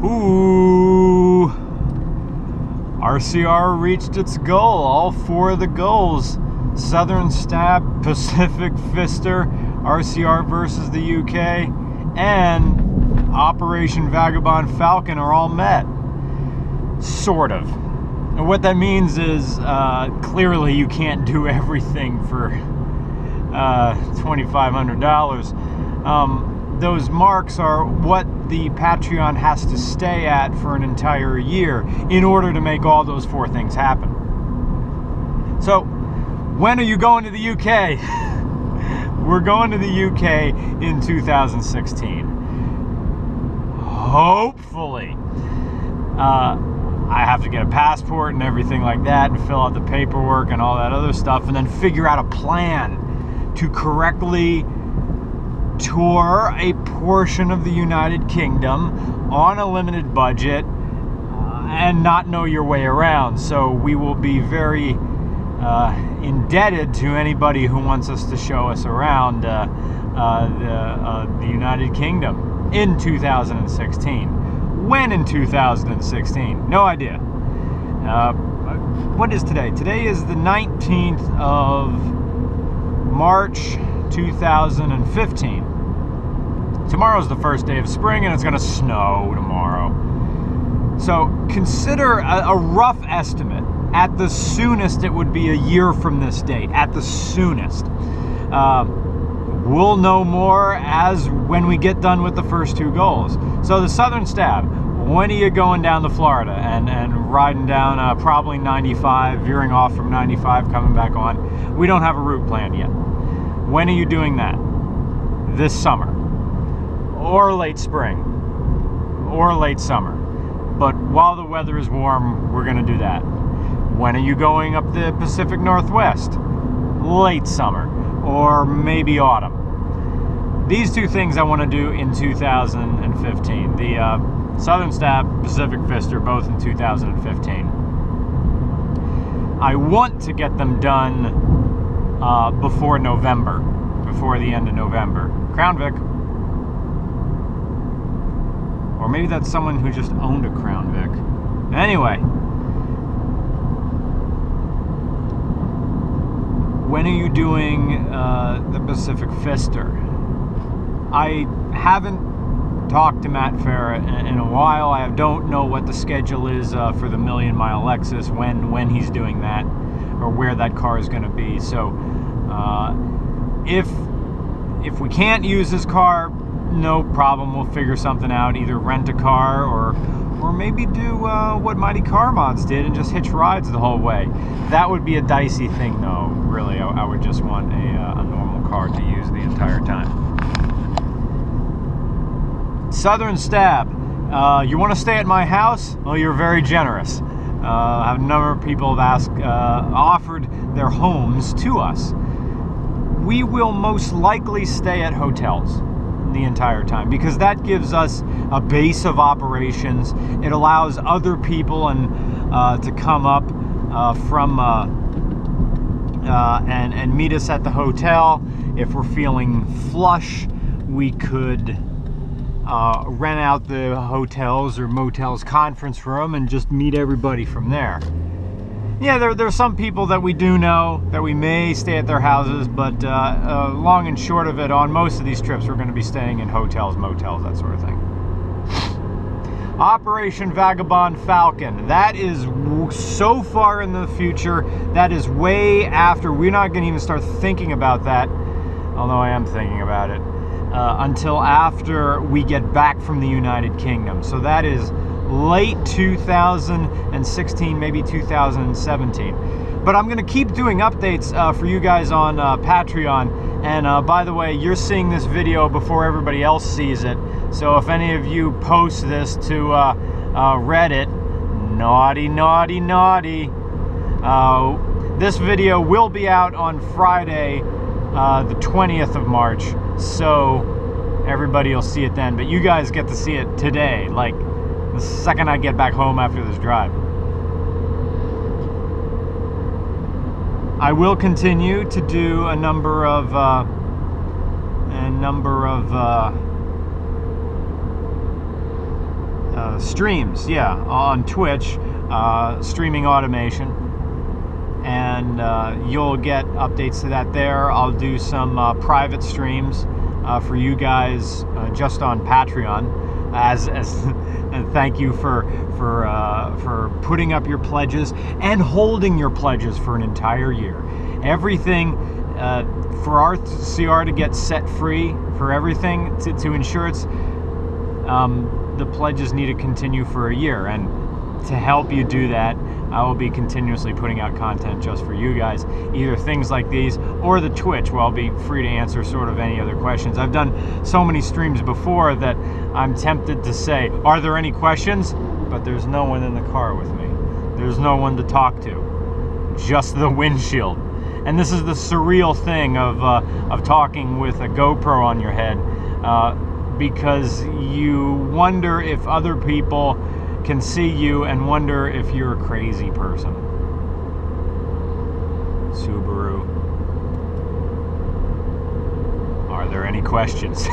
Ooh, RCR reached its goal. All four of the goals, Southern Stab, Pacific Fister, RCR versus the UK, and Operation Vagabond Falcon are all met. Sort of. And what that means is clearly you can't do everything for $2,500. Those marks are what the Patreon has to stay at for an entire year in order to make all those four things happen. So, when are you going to the UK? We're going to the UK in 2016. Hopefully. I have to get a passport and everything like that and fill out the paperwork and all that other stuff and then figure out a plan to correctly tour a portion of the United Kingdom on a limited budget and not know your way around. So we will be very indebted to anybody who wants us to show us around the United Kingdom in 2016. When in 2016? No idea. What is today? Today is the 19th of March 2015. Tomorrow's the first day of spring and it's going to snow tomorrow. So consider a rough estimate. At the soonest, it would be a year from this date. At the soonest. We'll know more as when we get done with the first two goals. So the Southern Stab, when are you going down to Florida and riding down probably 95, veering off from 95, coming back on? We don't have a route planned yet. When are you doing that? This summer. Or late spring. Or late summer. But while the weather is warm, we're going to do that. When are you going up the Pacific Northwest? Late summer. Or maybe autumn. These two things I want to do in 2015. The Southern Stab, Pacific Fister, both in 2015. I want to get them done before November, before the end of November. Crown Vic. Or maybe that's someone who just owned a Crown Vic. Anyway. When are you doing the Pacific Fister? I haven't talked to Matt Farah in a while. I don't know what the schedule is for the Million Mile Lexus, when he's doing that, or where that car is going to be. So if we can't use his car, no problem. We'll figure something out. Either rent a car or maybe do what Mighty Car Mods did and just hitch rides the whole way. That would be a dicey thing, though. Really, I would just want a normal car to use the entire time. Southern Stab. You want to stay at my house? Well, you're very generous. I have a number of people have offered their homes to us. We will most likely stay at hotels the entire time because that gives us a base of operations. It allows other people to come up from and meet us at the hotel. If we're feeling flush, we could rent out the hotels or motels conference room and just meet everybody from there. Yeah, there's some people that we do know that we may stay at their houses, but long and short of it, on most of these trips, we're going to be staying in hotels, motels, that sort of thing. Operation Vagabond Falcon. That is so far in the future. That is way after. We're not going to even start thinking about that, although I am thinking about it, until after we get back from the United Kingdom. So that is late 2016, maybe 2017. But I'm going to keep doing updates for you guys on Patreon. And by the way, you're seeing this video before everybody else sees it. So if any of you post this to Reddit, naughty, naughty, naughty. This video will be out on Friday, the 20th of March. So everybody will see it then. But you guys get to see it today, like the second I get back home after this drive. I will continue to do a number of streams, yeah, on Twitch, streaming automation, and you'll get updates to that there. I'll do some private streams for you guys just on Patreon, as and thank you for putting up your pledges and holding your pledges for an entire year. Everything for RCR to get set free for everything to ensure it's the pledges need to continue for a year, and to help you do that, I will be continuously putting out content just for you guys, either things like these or the Twitch, where I'll be free to answer sort of any other questions. I've done so many streams before that I'm tempted to say, are there any questions? But there's no one in the car with me. There's no one to talk to, just the windshield. And this is the surreal thing of talking with a GoPro on your head, because you wonder if other people can see you and wonder if you're a crazy person. Subaru. Are there any questions?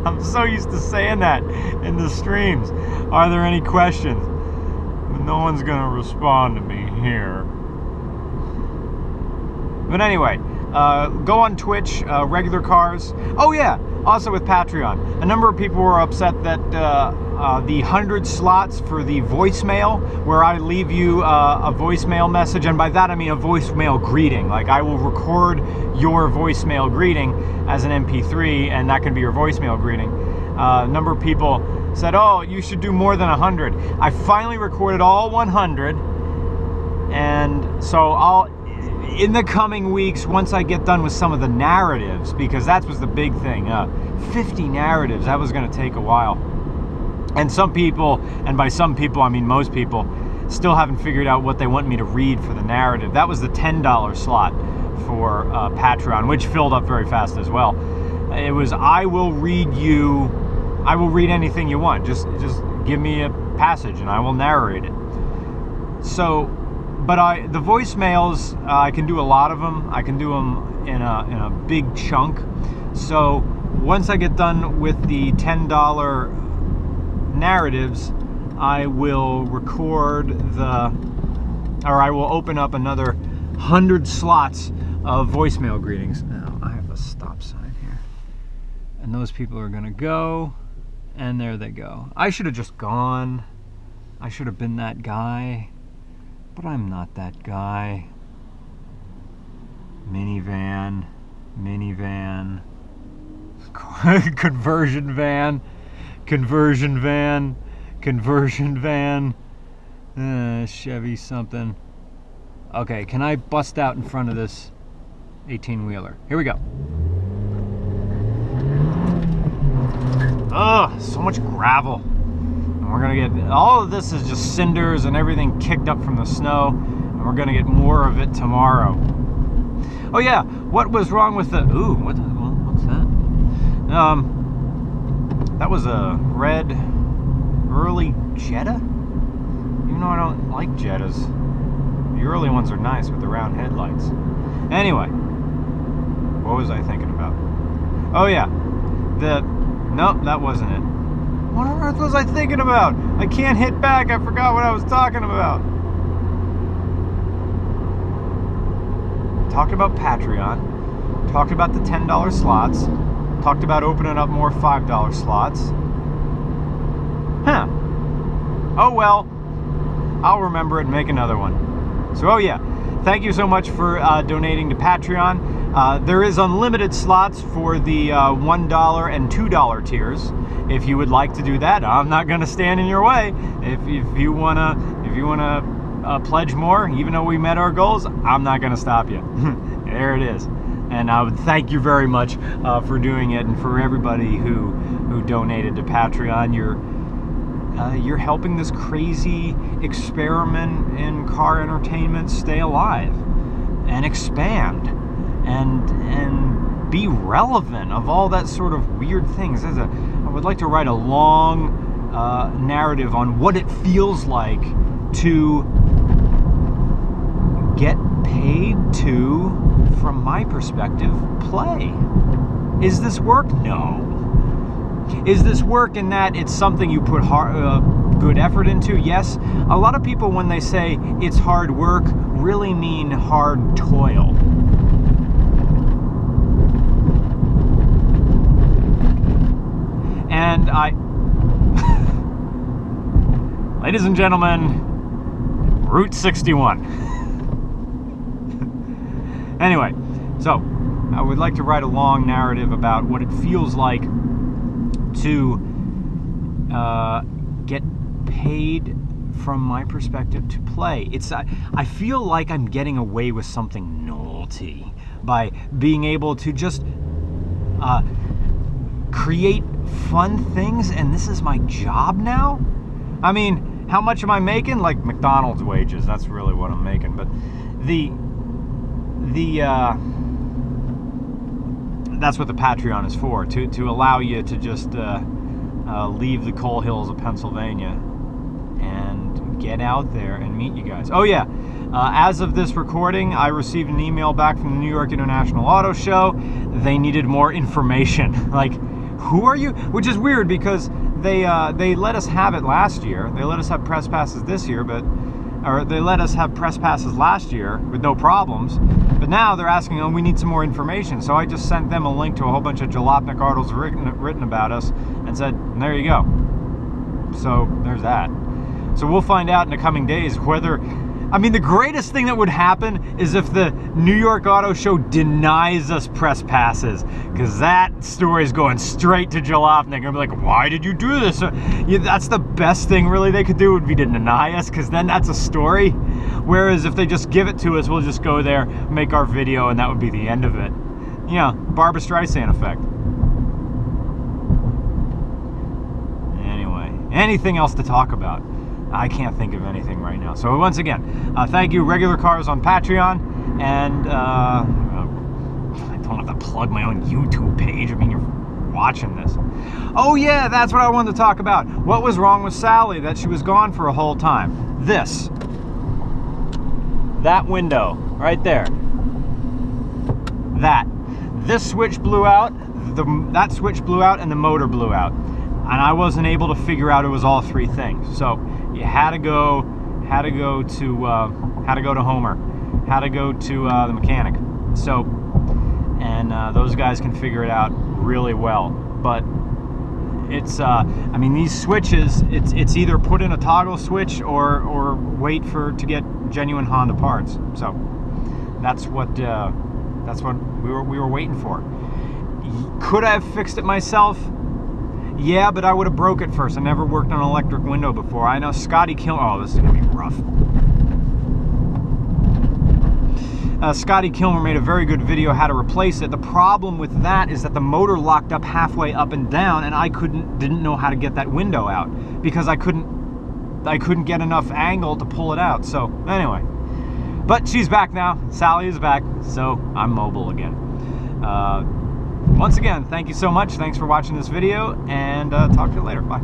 I'm so used to saying that in the streams. Are there any questions? But no one's gonna respond to me here. But anyway, go on Twitch, regular cars. Oh yeah, also with Patreon. A number of people were upset that the 100 slots for the voicemail, where I leave you a voicemail message, and by that I mean a voicemail greeting. Like, I will record your voicemail greeting as an MP3, and that can be your voicemail greeting. A number of people said, oh, you should do more than 100. I finally recorded all 100, and so I'll, in the coming weeks, once I get done with some of the narratives, because that was the big thing, 50 narratives, that was going to take a while. And some people, and by some people I mean most people, still haven't figured out what they want me to read for the narrative. That was the $10 slot for Patreon, which filled up very fast as well. It was, I will read anything you want. Just give me a passage and I will narrate it. So, but the voicemails, I can do a lot of them. I can do them in a big chunk. So once I get done with the $10 narratives, I will record I will open up another 100 slots of voicemail greetings. Now, I have a stop sign here. And those people are gonna go, and there they go. I should have just gone. I should have been that guy, but I'm not that guy. Minivan, conversion van, Chevy something. Okay, can I bust out in front of this 18-wheeler? Here we go. Ugh, so much gravel. And we're gonna get, all of this is just cinders and everything kicked up from the snow, and we're gonna get more of it tomorrow. Oh yeah, what was wrong with the, ooh, what's that? That was a red early Jetta? Even though I don't like Jettas. The early ones are nice with the round headlights. Anyway, what was I thinking about? Oh yeah, nope, that wasn't it. What on earth was I thinking about? I can't hit back, I forgot what I was talking about. Talked about Patreon, talked about the $10 slots, talked about opening up more $5 slots. Huh. Oh well, I'll remember it and make another one. So, oh yeah, thank you so much for donating to Patreon. There is unlimited slots for the $1 and $2 tiers. If you would like to do that, I'm not going to stand in your way. If you wanna pledge more, even though we met our goals, I'm not going to stop you. There it is. And I would thank you very much for doing it, and for everybody who donated to Patreon. You're helping this crazy experiment in car entertainment stay alive and expand and be relevant of all that sort of weird things. I would like to write a long narrative on what it feels like to get paid to, from my perspective, play. Is this work? No. Is this work in that it's something you put good effort into? Yes. A lot of people, when they say it's hard work, really mean hard toil. And ladies and gentlemen, Route 61. Anyway, so I would like to write a long narrative about what it feels like to get paid, from my perspective, to play. I feel like I'm getting away with something naughty by being able to just create fun things, and this is my job now. I mean, how much am I making? Like McDonald's wages. That's really what I'm making. But that's what the Patreon is for, to allow you to just leave the coal hills of Pennsylvania and get out there and meet you guys. Oh yeah, as of this recording, I received an email back from the New York International Auto Show. They needed more information. Like, who are you? Which is weird, because they let us have it last year. They let us have press passes this year, or they let us have press passes last year with no problems. But now they're asking, oh, we need some more information. So I just sent them a link to a whole bunch of jalopnik articles written about us and said, there you go. So there's that. So we'll find out in the coming days whether, I mean, the greatest thing that would happen is if the New York Auto Show denies us press passes, because that story is going straight to Jalopnik. I'll be like, why did you do this? Yeah, that's the best thing really they could do, would be to deny us, because then that's a story. Whereas if they just give it to us, we'll just go there, make our video, and that would be the end of it. Yeah, Barbra Streisand effect. Anyway, anything else to talk about? I can't think of anything right now. So once again, thank you, Regular Cars on Patreon, and I don't have to plug my own YouTube page. I mean, you're watching this. Oh yeah, that's what I wanted to talk about. What was wrong with Sally that she was gone for a whole time? That window right there. This switch blew out, that switch blew out, and the motor blew out. And I wasn't able to figure out it was all three things. So you had to go to Homer, had to go to the mechanic. So, and those guys can figure it out really well. But it's, I mean, these switches, it's either put in a toggle switch or wait to get genuine Honda parts. So that's what we were waiting for. Could I have fixed it myself? Yeah, but I would have broke it first. I never worked on an electric window before. I know Scotty Kilmer. Oh, this is gonna be rough. Scotty Kilmer made a very good video how to replace it. The problem with that is that the motor locked up halfway up and down, and I didn't know how to get that window out because I couldn't get enough angle to pull it out. So anyway, but she's back now. Sally is back, so I'm mobile again. Once again, thank you so much. Thanks for watching this video, and talk to you later. Bye.